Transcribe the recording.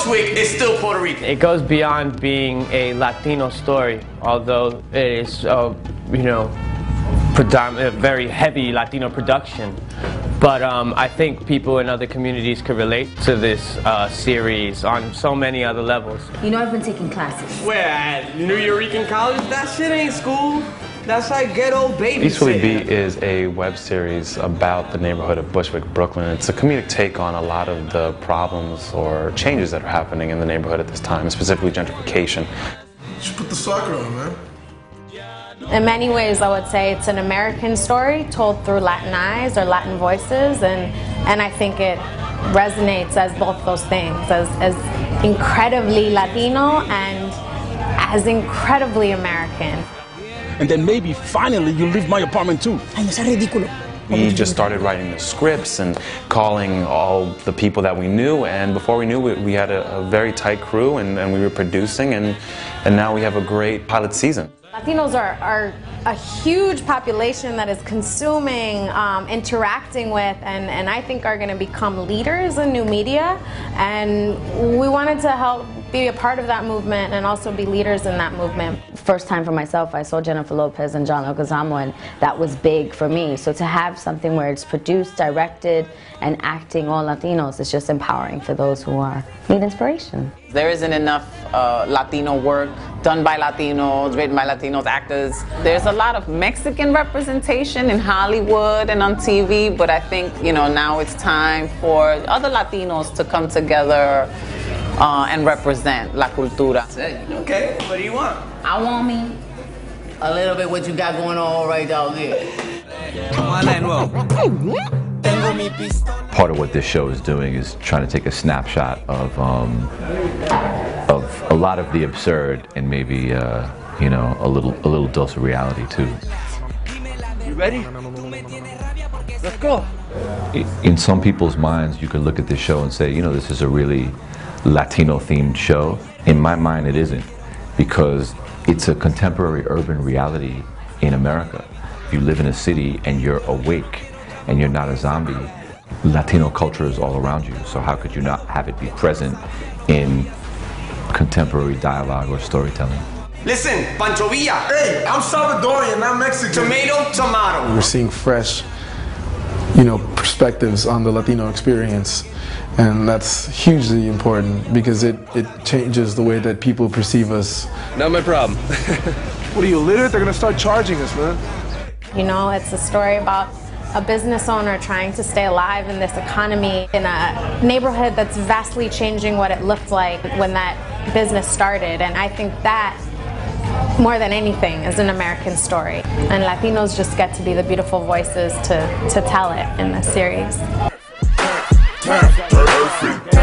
Bushwick is still Puerto Rican. It goes beyond being a Latino story, although it is, you know, a very heavy Latino production. But I think people in other communities could relate to this series on so many other levels. You know, I've been taking classes. Where at New Eurekan College? That shit ain't school. That's like ghetto baby. EAST WILLYB is a web series about the neighborhood of Bushwick, Brooklyn. It's a comedic take on a lot of the problems or changes that are happening in the neighborhood at this time, specifically gentrification. You should put the soccer on, man. In many ways, I would say it's an American story told through Latin eyes or Latin voices, and I think it resonates as both those things, as incredibly Latino and as incredibly American. And then maybe finally you leave my apartment too. Ay, no seas ridículo. We just started writing the scripts and calling all the people that we knew, and before we knew it, we had a very tight crew, and we were producing, and now we have a great pilot season. Latinos are a huge population that is consuming, interacting with, and I think are going to become leaders in new media, and we wanted to help be a part of that movement and also be leaders in that movement. First time for myself, I saw Jennifer Lopez and John Leguizamo, and that was big for me. So to have something where it's produced, directed, and acting all Latinos is just empowering for those who need inspiration. There isn't enough Latino work done by Latinos, written by Latinos, actors. There's a lot of Mexican representation in Hollywood and on TV, but I think, you know, now it's time for other Latinos to come together and represent La Cultura. Okay, what do you want? I want me a little bit what you got going on right down there. Part of what this show is doing is trying to take a snapshot of a lot of the absurd and maybe you know, a little dose of reality too. You ready? Let's go. In some people's minds, you could look at this show and say, you know, this is a really Latino-themed show. In my mind, it isn't, because it's a contemporary urban reality in America. If you live in a city and you're awake and you're not a zombie, Latino culture is all around you. So how could you not have it be present in contemporary dialogue or storytelling? Listen, Pancho Villa. Hey, I'm Salvadorian, not Mexican. Tomato, tomato. We're seeing fresh, you know, perspectives on the Latino experience. And that's hugely important because it changes the way that people perceive us. Not my problem. What are you, illiterate? They're gonna start charging us, man. You know, it's a story about a business owner trying to stay alive in this economy in a neighborhood that's vastly changing what it looked like when that business started. And I think that, more than anything, is an American story. And Latinos just get to be the beautiful voices to tell it in this series. Perfect.